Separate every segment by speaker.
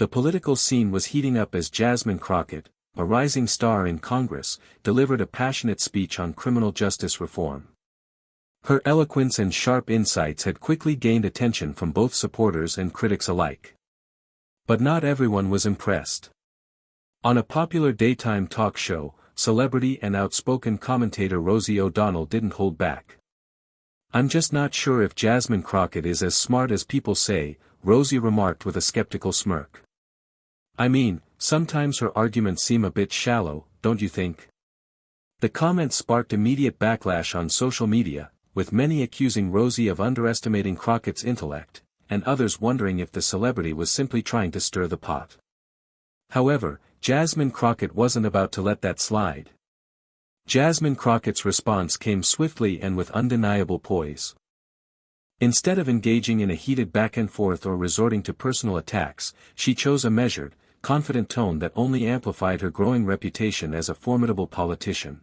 Speaker 1: The political scene was heating up as Jasmine Crockett, a rising star in Congress, delivered a passionate speech on criminal justice reform. Her eloquence and sharp insights had quickly gained attention from both supporters and critics alike. But not everyone was impressed. On a popular daytime talk show, celebrity and outspoken commentator Rosie O'Donnell didn't hold back. "I'm just not sure if Jasmine Crockett is as smart as people say," Rosie remarked with a skeptical smirk. "I mean, sometimes her arguments seem a bit shallow, don't you think?" The comment sparked immediate backlash on social media, with many accusing Rosie of underestimating Crockett's intellect, and others wondering if the celebrity was simply trying to stir the pot. However, Jasmine Crockett wasn't about to let that slide. Jasmine Crockett's response came swiftly and with undeniable poise. Instead of engaging in a heated back-and-forth or resorting to personal attacks, she chose a measured, confident tone that only amplified her growing reputation as a formidable politician.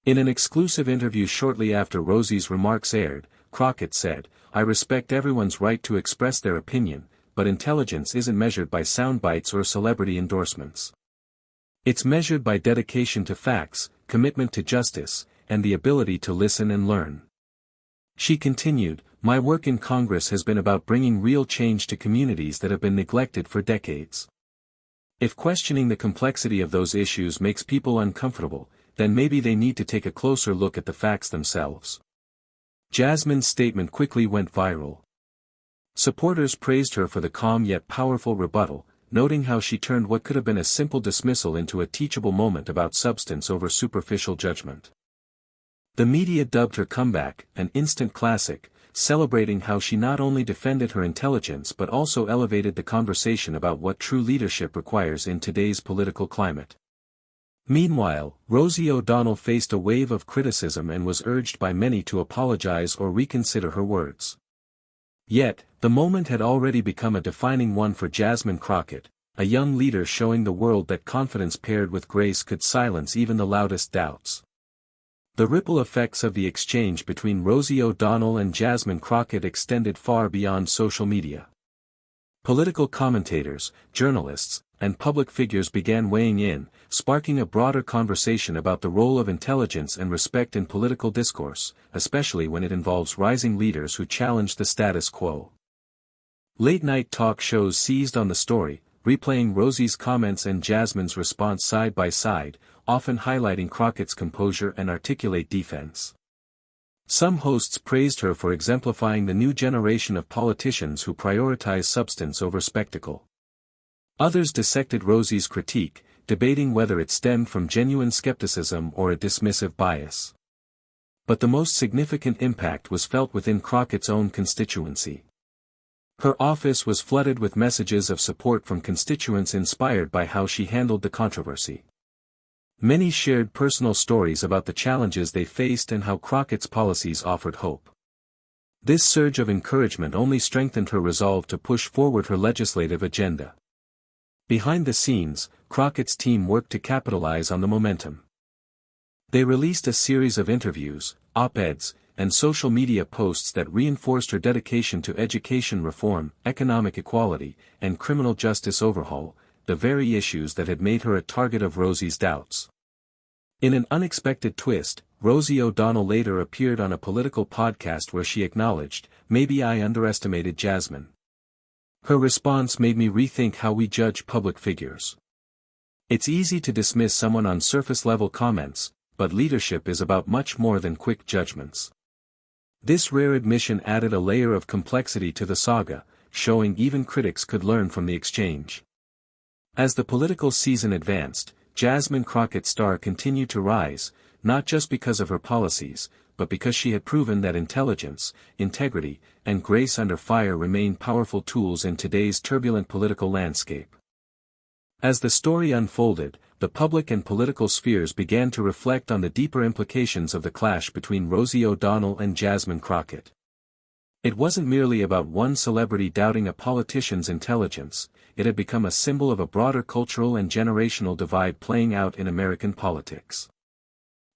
Speaker 1: In an exclusive interview shortly after Rosie's remarks aired, Crockett said, "I respect everyone's right to express their opinion, but intelligence isn't measured by sound bites or celebrity endorsements. It's measured by dedication to facts, commitment to justice, and the ability to listen and learn." She continued, "My work in Congress has been about bringing real change to communities that have been neglected for decades. If questioning the complexity of those issues makes people uncomfortable, then maybe they need to take a closer look at the facts themselves." Jasmine's statement quickly went viral. Supporters praised her for the calm yet powerful rebuttal, noting how she turned what could have been a simple dismissal into a teachable moment about substance over superficial judgment. The media dubbed her comeback an instant classic, celebrating how she not only defended her intelligence but also elevated the conversation about what true leadership requires in today's political climate. Meanwhile, Rosie O'Donnell faced a wave of criticism and was urged by many to apologize or reconsider her words. Yet, the moment had already become a defining one for Jasmine Crockett, a young leader showing the world that confidence paired with grace could silence even the loudest doubts. The ripple effects of the exchange between Rosie O'Donnell and Jasmine Crockett extended far beyond social media. Political commentators, journalists, and public figures began weighing in, sparking a broader conversation about the role of intelligence and respect in political discourse, especially when it involves rising leaders who challenge the status quo. Late-night talk shows seized on the story, replaying Rosie's comments and Jasmine's response side by side, often highlighting Crockett's composure and articulate defense. Some hosts praised her for exemplifying the new generation of politicians who prioritize substance over spectacle. Others dissected Rosie's critique, debating whether it stemmed from genuine skepticism or a dismissive bias. But the most significant impact was felt within Crockett's own constituency. Her office was flooded with messages of support from constituents inspired by how she handled the controversy. Many shared personal stories about the challenges they faced and how Crockett's policies offered hope. This surge of encouragement only strengthened her resolve to push forward her legislative agenda. Behind the scenes, Crockett's team worked to capitalize on the momentum. They released a series of interviews, op-eds, and social media posts that reinforced her dedication to education reform, economic equality, and criminal justice overhaul, the very issues that had made her a target of Rosie's doubts. In an unexpected twist, Rosie O'Donnell later appeared on a political podcast where she acknowledged, "Maybe I underestimated Jasmine." Her response made me rethink how we judge public figures. It's easy to dismiss someone on surface-level comments, but leadership is about much more than quick judgments. This rare admission added a layer of complexity to the saga, showing even critics could learn from the exchange. As the political season advanced, Jasmine Crockett's star continued to rise, not just because of her policies, but because she had proven that intelligence, integrity, and grace under fire remain powerful tools in today's turbulent political landscape. As the story unfolded, the public and political spheres began to reflect on the deeper implications of the clash between Rosie O'Donnell and Jasmine Crockett. It wasn't merely about one celebrity doubting a politician's intelligence, it had become a symbol of a broader cultural and generational divide playing out in American politics.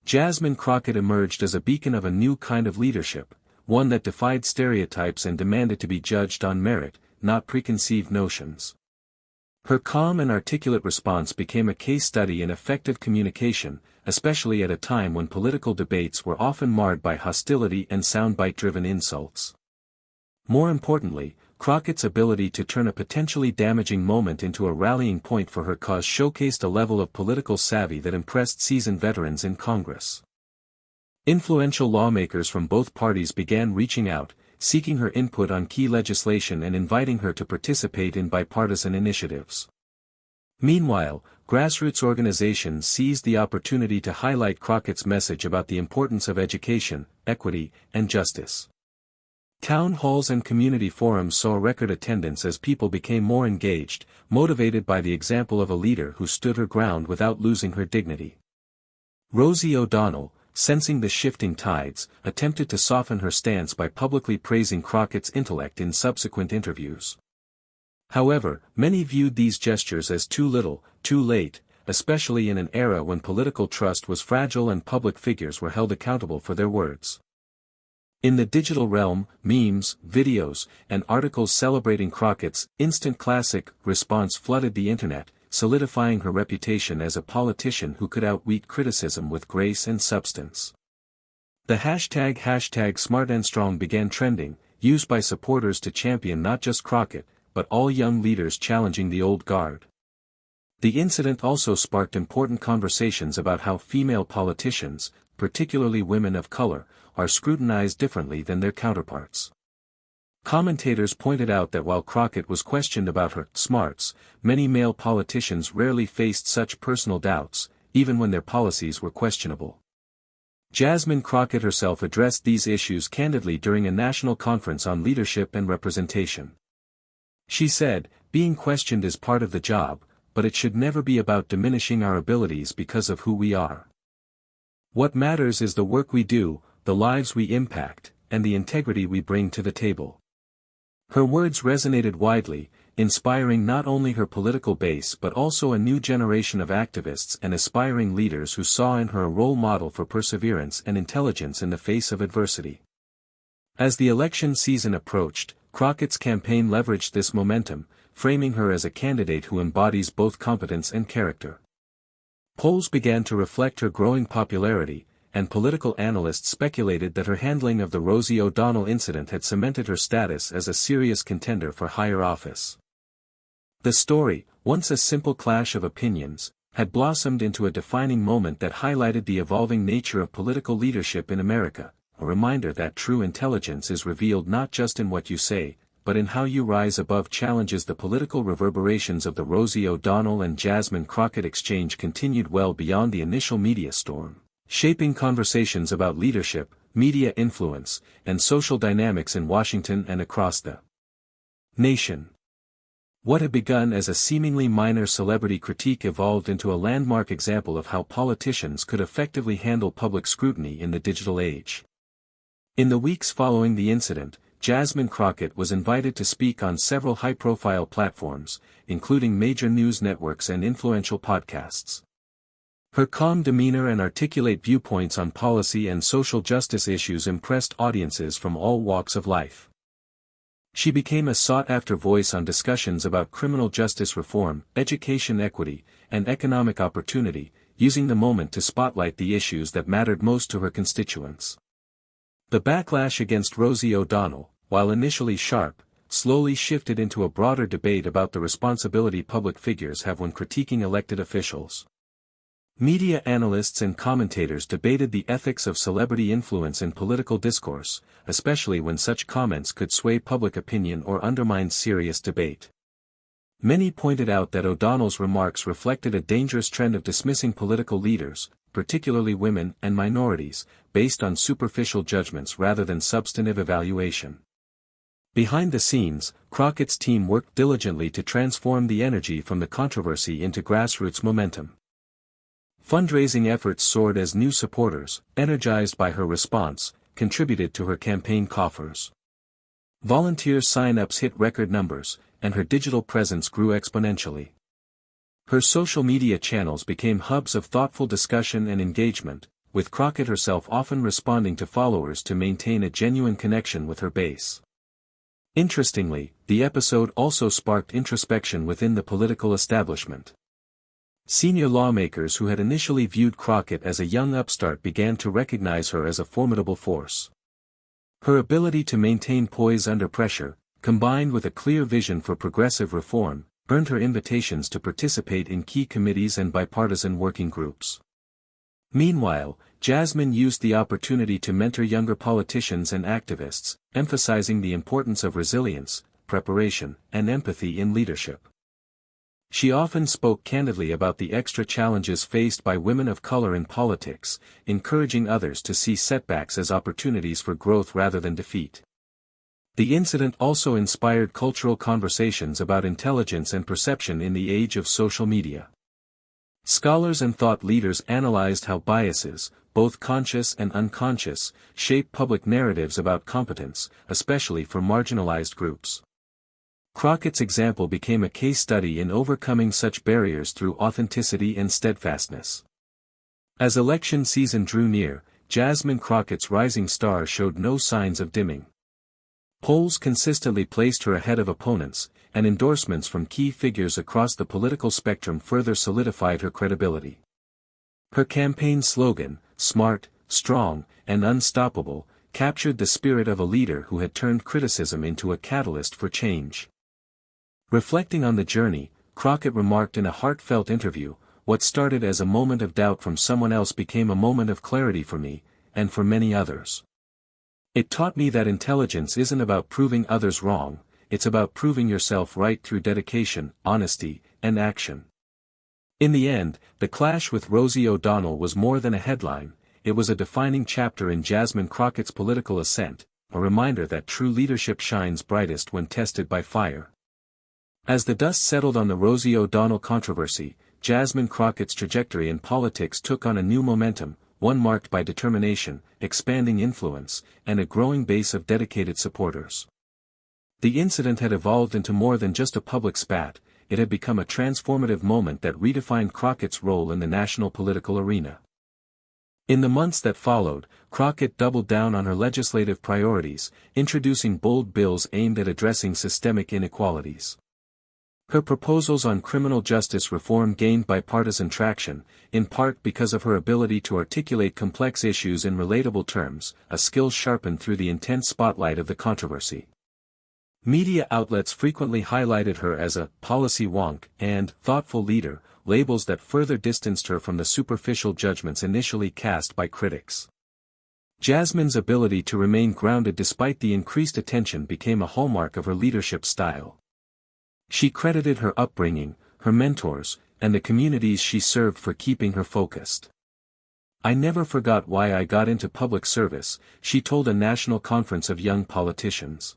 Speaker 1: Jasmine Crockett emerged as a beacon of a new kind of leadership, one that defied stereotypes and demanded to be judged on merit, not preconceived notions. Her calm and articulate response became a case study in effective communication, especially at a time when political debates were often marred by hostility and soundbite-driven insults. More importantly, Crockett's ability to turn a potentially damaging moment into a rallying point for her cause showcased a level of political savvy that impressed seasoned veterans in Congress. Influential lawmakers from both parties began reaching out, seeking her input on key legislation and inviting her to participate in bipartisan initiatives. Meanwhile, grassroots organizations seized the opportunity to highlight Crockett's message about the importance of education, equity, and justice. Town halls and community forums saw record attendance as people became more engaged, motivated by the example of a leader who stood her ground without losing her dignity. Rosie O'Donnell, sensing the shifting tides, attempted to soften her stance by publicly praising Crockett's intellect in subsequent interviews. However, many viewed these gestures as too little, too late, especially in an era when political trust was fragile and public figures were held accountable for their words. In the digital realm, memes, videos, and articles celebrating Crockett's instant classic response flooded the internet, solidifying her reputation as a politician who could outwit criticism with grace and substance. The hashtag #SmartAndStrong began trending, used by supporters to champion not just Crockett, but all young leaders challenging the old guard. The incident also sparked important conversations about how female politicians, particularly women of color, are scrutinized differently than their counterparts. Commentators pointed out that while Crockett was questioned about her smarts, many male politicians rarely faced such personal doubts, even when their policies were questionable. Jasmine Crockett herself addressed these issues candidly during a national conference on leadership and representation. She said, "Being questioned is part of the job, but it should never be about diminishing our abilities because of who we are. What matters is the work we do, the lives we impact, and the integrity we bring to the table." Her words resonated widely, inspiring not only her political base but also a new generation of activists and aspiring leaders who saw in her a role model for perseverance and intelligence in the face of adversity. As the election season approached, Crockett's campaign leveraged this momentum, framing her as a candidate who embodies both competence and character. Polls began to reflect her growing popularity, and political analysts speculated that her handling of the Rosie O'Donnell incident had cemented her status as a serious contender for higher office. The story, once a simple clash of opinions, had blossomed into a defining moment that highlighted the evolving nature of political leadership in America, a reminder that true intelligence is revealed not just in what you say, but in how you rise above challenges. The political reverberations of the Rosie O'Donnell and Jasmine Crockett exchange continued well beyond the initial media storm, shaping conversations about leadership, media influence, and social dynamics in Washington and across the nation. What had begun as a seemingly minor celebrity critique evolved into a landmark example of how politicians could effectively handle public scrutiny in the digital age. In the weeks following the incident, Jasmine Crockett was invited to speak on several high-profile platforms, including major news networks and influential podcasts. Her calm demeanor and articulate viewpoints on policy and social justice issues impressed audiences from all walks of life. She became a sought-after voice on discussions about criminal justice reform, education equity, and economic opportunity, using the moment to spotlight the issues that mattered most to her constituents. The backlash against Rosie O'Donnell, while initially sharp, slowly shifted into a broader debate about the responsibility public figures have when critiquing elected officials. Media analysts and commentators debated the ethics of celebrity influence in political discourse, especially when such comments could sway public opinion or undermine serious debate. Many pointed out that O'Donnell's remarks reflected a dangerous trend of dismissing political leaders, particularly women and minorities, based on superficial judgments rather than substantive evaluation. Behind the scenes, Crockett's team worked diligently to transform the energy from the controversy into grassroots momentum. Fundraising efforts soared as new supporters, energized by her response, contributed to her campaign coffers. Volunteer sign-ups hit record numbers, and her digital presence grew exponentially. Her social media channels became hubs of thoughtful discussion and engagement, with Crockett herself often responding to followers to maintain a genuine connection with her base. Interestingly, the episode also sparked introspection within the political establishment. Senior lawmakers who had initially viewed Crockett as a young upstart began to recognize her as a formidable force. Her ability to maintain poise under pressure, combined with a clear vision for progressive reform, earned her invitations to participate in key committees and bipartisan working groups. Meanwhile, Jasmine used the opportunity to mentor younger politicians and activists, emphasizing the importance of resilience, preparation, and empathy in leadership. She often spoke candidly about the extra challenges faced by women of color in politics, encouraging others to see setbacks as opportunities for growth rather than defeat. The incident also inspired cultural conversations about intelligence and perception in the age of social media. Scholars and thought leaders analyzed how biases, both conscious and unconscious, shape public narratives about competence, especially for marginalized groups. Crockett's example became a case study in overcoming such barriers through authenticity and steadfastness. As election season drew near, Jasmine Crockett's rising star showed no signs of dimming. Polls consistently placed her ahead of opponents, and endorsements from key figures across the political spectrum further solidified her credibility. Her campaign slogan, "Smart, Strong, and Unstoppable," captured the spirit of a leader who had turned criticism into a catalyst for change. Reflecting on the journey, Crockett remarked in a heartfelt interview, "What started as a moment of doubt from someone else became a moment of clarity for me, and for many others. It taught me that intelligence isn't about proving others wrong, it's about proving yourself right through dedication, honesty, and action." In the end, the clash with Rosie O'Donnell was more than a headline, it was a defining chapter in Jasmine Crockett's political ascent, a reminder that true leadership shines brightest when tested by fire. As the dust settled on the Rosie O'Donnell controversy, Jasmine Crockett's trajectory in politics took on a new momentum, one marked by determination, expanding influence, and a growing base of dedicated supporters. The incident had evolved into more than just a public spat, it had become a transformative moment that redefined Crockett's role in the national political arena. In the months that followed, Crockett doubled down on her legislative priorities, introducing bold bills aimed at addressing systemic inequalities. Her proposals on criminal justice reform gained bipartisan traction, in part because of her ability to articulate complex issues in relatable terms, a skill sharpened through the intense spotlight of the controversy. Media outlets frequently highlighted her as a policy wonk and thoughtful leader, labels that further distanced her from the superficial judgments initially cast by critics. Jasmine's ability to remain grounded despite the increased attention became a hallmark of her leadership style. She credited her upbringing, her mentors, and the communities she served for keeping her focused. "I never forgot why I got into public service," she told a national conference of young politicians.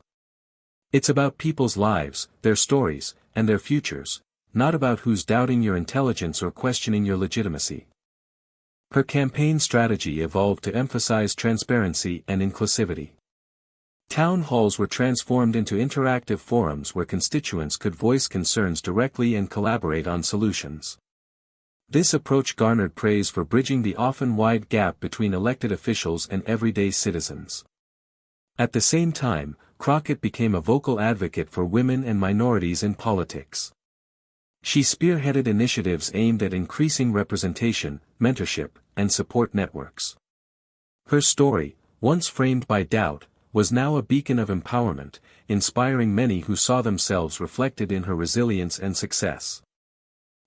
Speaker 1: "It's about people's lives, their stories, and their futures, not about who's doubting your intelligence or questioning your legitimacy." Her campaign strategy evolved to emphasize transparency and inclusivity. Town halls were transformed into interactive forums where constituents could voice concerns directly and collaborate on solutions. This approach garnered praise for bridging the often wide gap between elected officials and everyday citizens. At the same time, Crockett became a vocal advocate for women and minorities in politics. She spearheaded initiatives aimed at increasing representation, mentorship, and support networks. Her story, once framed by doubt, was now a beacon of empowerment, inspiring many who saw themselves reflected in her resilience and success.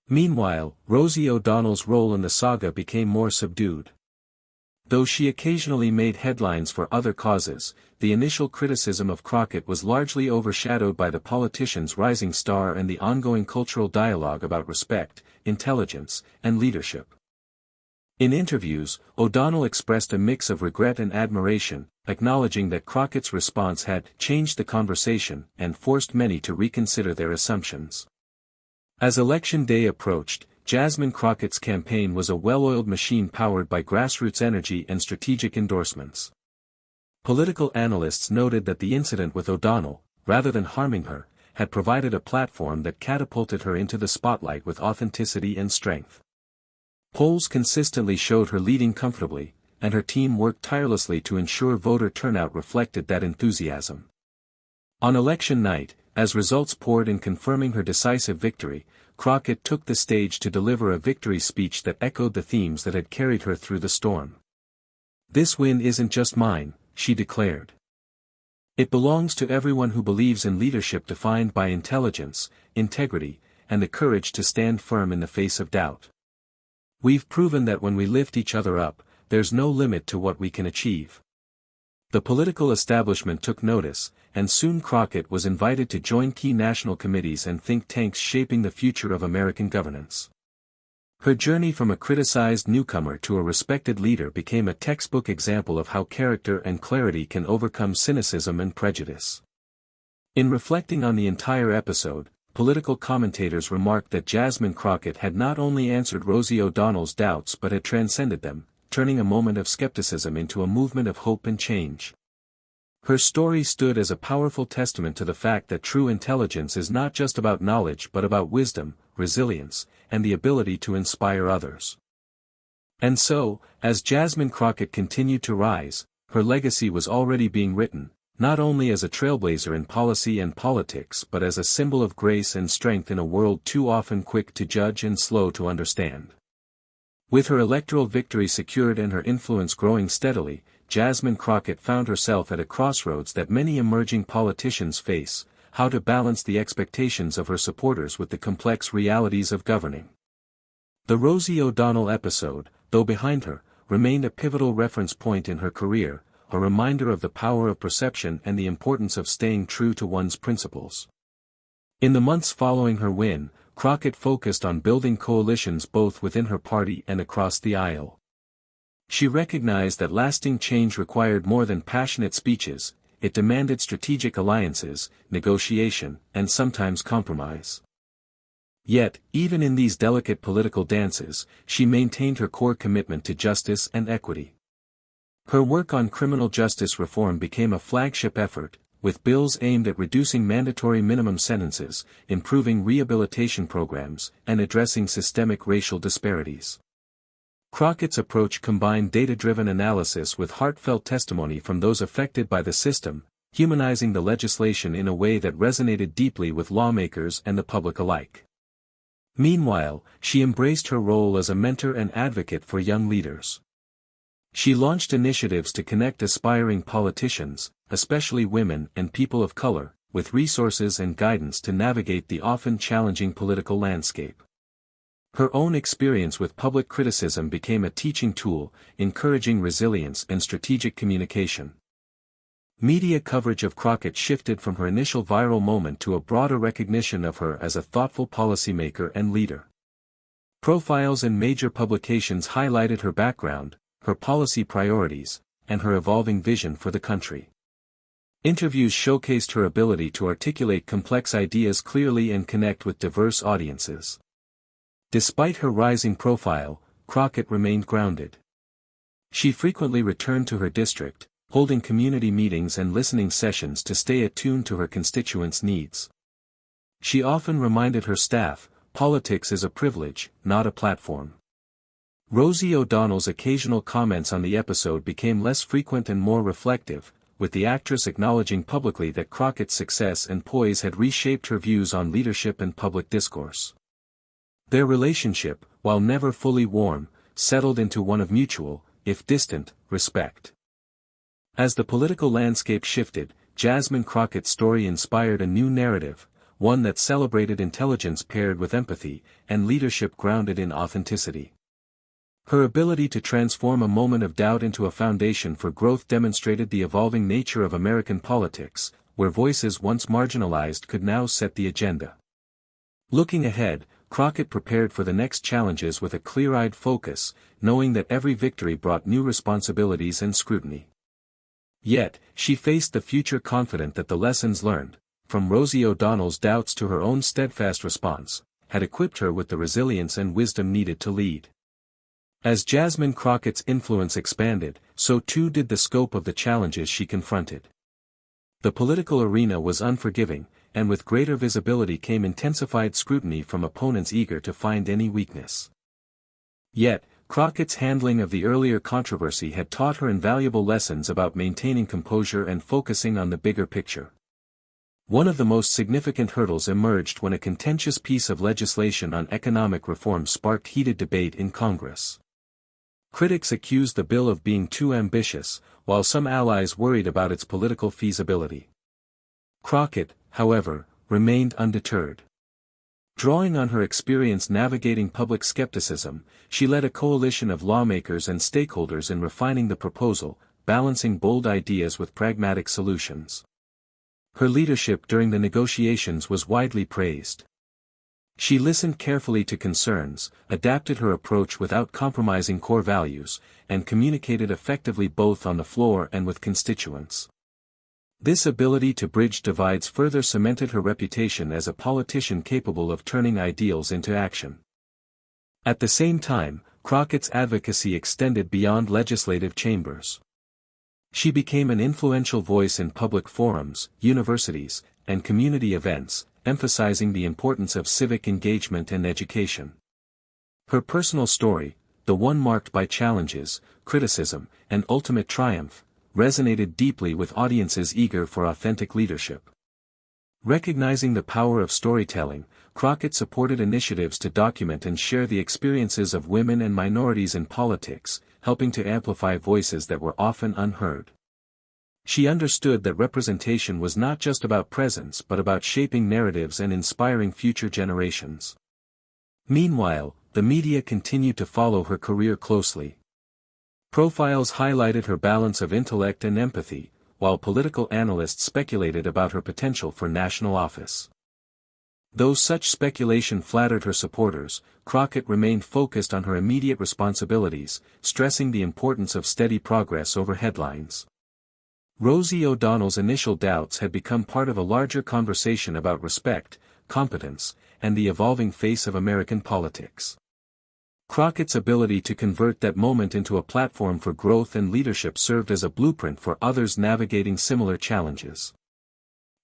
Speaker 1: Meanwhile, Rosie O'Donnell's role in the saga became more subdued. Though she occasionally made headlines for other causes, the initial criticism of Crockett was largely overshadowed by the politician's rising star and the ongoing cultural dialogue about respect, intelligence, and leadership. In interviews, O'Donnell expressed a mix of regret and admiration, acknowledging that Crockett's response had changed the conversation and forced many to reconsider their assumptions. As Election Day approached, Jasmine Crockett's campaign was a well-oiled machine powered by grassroots energy and strategic endorsements. Political analysts noted that the incident with O'Donnell, rather than harming her, had provided a platform that catapulted her into the spotlight with authenticity and strength. Polls consistently showed her leading comfortably, and her team worked tirelessly to ensure voter turnout reflected that enthusiasm. On election night, as results poured in confirming her decisive victory, Crockett took the stage to deliver a victory speech that echoed the themes that had carried her through the storm. "This win isn't just mine," she declared. "It belongs to everyone who believes in leadership defined by intelligence, integrity, and the courage to stand firm in the face of doubt. We've proven that when we lift each other up, there's no limit to what we can achieve." The political establishment took notice, and soon Crockett was invited to join key national committees and think tanks shaping the future of American governance. Her journey from a criticized newcomer to a respected leader became a textbook example of how character and clarity can overcome cynicism and prejudice. In reflecting on the entire episode, political commentators remarked that Jasmine Crockett had not only answered Rosie O'Donnell's doubts but had transcended them, turning a moment of skepticism into a movement of hope and change. Her story stood as a powerful testament to the fact that true intelligence is not just about knowledge but about wisdom, resilience, and the ability to inspire others. And so, as Jasmine Crockett continued to rise, her legacy was already being written, not only as a trailblazer in policy and politics but as a symbol of grace and strength in a world too often quick to judge and slow to understand. With her electoral victory secured and her influence growing steadily, Jasmine Crockett found herself at a crossroads that many emerging politicians face: how to balance the expectations of her supporters with the complex realities of governing. The Rosie O'Donnell episode, though behind her, remained a pivotal reference point in her career, a reminder of the power of perception and the importance of staying true to one's principles. In the months following her win, Crockett focused on building coalitions both within her party and across the aisle. She recognized that lasting change required more than passionate speeches; it demanded strategic alliances, negotiation, and sometimes compromise. Yet, even in these delicate political dances, she maintained her core commitment to justice and equity. Her work on criminal justice reform became a flagship effort, with bills aimed at reducing mandatory minimum sentences, improving rehabilitation programs, and addressing systemic racial disparities. Crockett's approach combined data-driven analysis with heartfelt testimony from those affected by the system, humanizing the legislation in a way that resonated deeply with lawmakers and the public alike. Meanwhile, she embraced her role as a mentor and advocate for young leaders. She launched initiatives to connect aspiring politicians, especially women and people of color, with resources and guidance to navigate the often challenging political landscape. Her own experience with public criticism became a teaching tool, encouraging resilience and strategic communication. Media coverage of Crockett shifted from her initial viral moment to a broader recognition of her as a thoughtful policymaker and leader. Profiles in major publications highlighted her background, her policy priorities, and her evolving vision for the country. Interviews showcased her ability to articulate complex ideas clearly and connect with diverse audiences. Despite her rising profile, Crockett remained grounded. She frequently returned to her district, holding community meetings and listening sessions to stay attuned to her constituents' needs. She often reminded her staff, politics is a privilege, not a platform. Rosie O'Donnell's occasional comments on the episode became less frequent and more reflective, with the actress acknowledging publicly that Crockett's success and poise had reshaped her views on leadership and public discourse. Their relationship, while never fully warm, settled into one of mutual, if distant, respect. As the political landscape shifted, Jasmine Crockett's story inspired a new narrative, one that celebrated intelligence paired with empathy, and leadership grounded in authenticity. Her ability to transform a moment of doubt into a foundation for growth demonstrated the evolving nature of American politics, where voices once marginalized could now set the agenda. Looking ahead, Crockett prepared for the next challenges with a clear-eyed focus, knowing that every victory brought new responsibilities and scrutiny. Yet, she faced the future confident that the lessons learned, from Rosie O'Donnell's doubts to her own steadfast response, had equipped her with the resilience and wisdom needed to lead. As Jasmine Crockett's influence expanded, so too did the scope of the challenges she confronted. The political arena was unforgiving, and with greater visibility came intensified scrutiny from opponents eager to find any weakness. Yet, Crockett's handling of the earlier controversy had taught her invaluable lessons about maintaining composure and focusing on the bigger picture. One of the most significant hurdles emerged when a contentious piece of legislation on economic reform sparked heated debate in Congress. Critics accused the bill of being too ambitious, while some allies worried about its political feasibility. Crockett, however, remained undeterred. Drawing on her experience navigating public skepticism, she led a coalition of lawmakers and stakeholders in refining the proposal, balancing bold ideas with pragmatic solutions. Her leadership during the negotiations was widely praised. She listened carefully to concerns, adapted her approach without compromising core values, and communicated effectively both on the floor and with constituents. This ability to bridge divides further cemented her reputation as a politician capable of turning ideals into action. At the same time, Crockett's advocacy extended beyond legislative chambers. She became an influential voice in public forums, universities, and community events, emphasizing the importance of civic engagement and education. Her personal story, the one marked by challenges, criticism, and ultimate triumph, resonated deeply with audiences eager for authentic leadership. Recognizing the power of storytelling, Crockett supported initiatives to document and share the experiences of women and minorities in politics, helping to amplify voices that were often unheard. She understood that representation was not just about presence but about shaping narratives and inspiring future generations. Meanwhile, the media continued to follow her career closely. Profiles highlighted her balance of intellect and empathy, while political analysts speculated about her potential for national office. Though such speculation flattered her supporters, Crockett remained focused on her immediate responsibilities, stressing the importance of steady progress over headlines. Rosie O'Donnell's initial doubts had become part of a larger conversation about respect, competence, and the evolving face of American politics. Crockett's ability to convert that moment into a platform for growth and leadership served as a blueprint for others navigating similar challenges.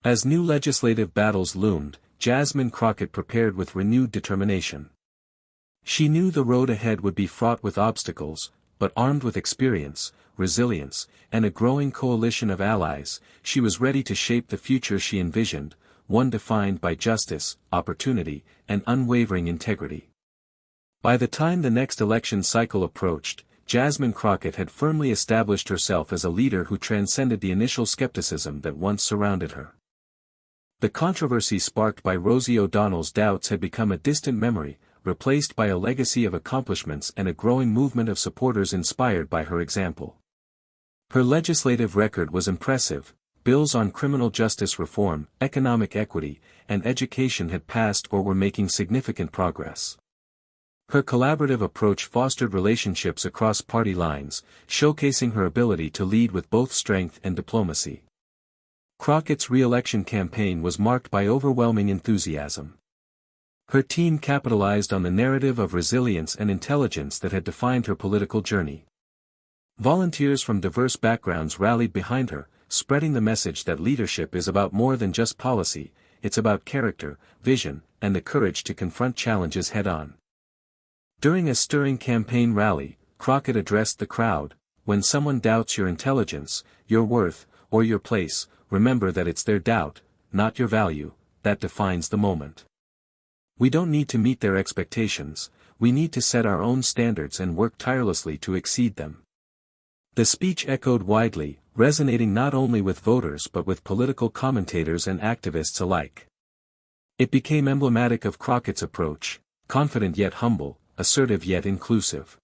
Speaker 1: As new legislative battles loomed, Jasmine Crockett prepared with renewed determination. She knew the road ahead would be fraught with obstacles, but armed with experience, resilience, and a growing coalition of allies, she was ready to shape the future she envisioned, one defined by justice, opportunity, and unwavering integrity. By the time the next election cycle approached, Jasmine Crockett had firmly established herself as a leader who transcended the initial skepticism that once surrounded her. The controversy sparked by Rosie O'Donnell's doubts had become a distant memory, replaced by a legacy of accomplishments and a growing movement of supporters inspired by her example. Her legislative record was impressive. Bills on criminal justice reform, economic equity, and education had passed or were making significant progress. Her collaborative approach fostered relationships across party lines, showcasing her ability to lead with both strength and diplomacy. Crockett's re-election campaign was marked by overwhelming enthusiasm. Her team capitalized on the narrative of resilience and intelligence that had defined her political journey. Volunteers from diverse backgrounds rallied behind her, spreading the message that leadership is about more than just policy, it's about character, vision, and the courage to confront challenges head-on. During a stirring campaign rally, Crockett addressed the crowd, "When someone doubts your intelligence, your worth, or your place, remember that it's their doubt, not your value, that defines the moment. We don't need to meet their expectations, we need to set our own standards and work tirelessly to exceed them." The speech echoed widely, resonating not only with voters but with political commentators and activists alike. It became emblematic of Crockett's approach, confident yet humble, assertive yet inclusive.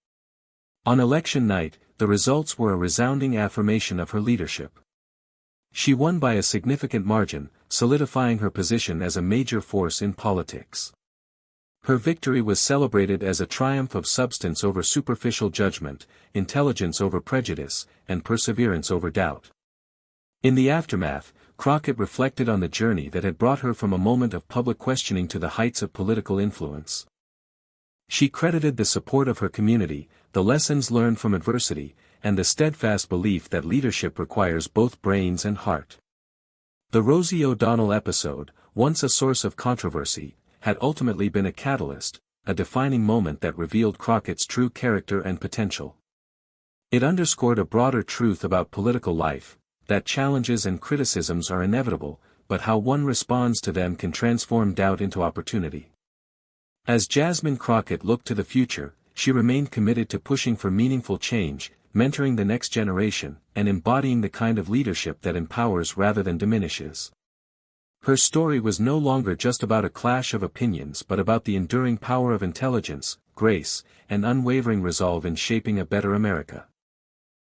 Speaker 1: On election night, the results were a resounding affirmation of her leadership. She won by a significant margin, solidifying her position as a major force in politics. Her victory was celebrated as a triumph of substance over superficial judgment, intelligence over prejudice, and perseverance over doubt. In the aftermath, Crockett reflected on the journey that had brought her from a moment of public questioning to the heights of political influence. She credited the support of her community, the lessons learned from adversity, and the steadfast belief that leadership requires both brains and heart. The Rosie O'Donnell episode, once a source of controversy, had ultimately been a catalyst, a defining moment that revealed Crockett's true character and potential. It underscored a broader truth about political life, that challenges and criticisms are inevitable, but how one responds to them can transform doubt into opportunity. As Jasmine Crockett looked to the future, she remained committed to pushing for meaningful change, mentoring the next generation, and embodying the kind of leadership that empowers rather than diminishes. Her story was no longer just about a clash of opinions but about the enduring power of intelligence, grace, and unwavering resolve in shaping a better America.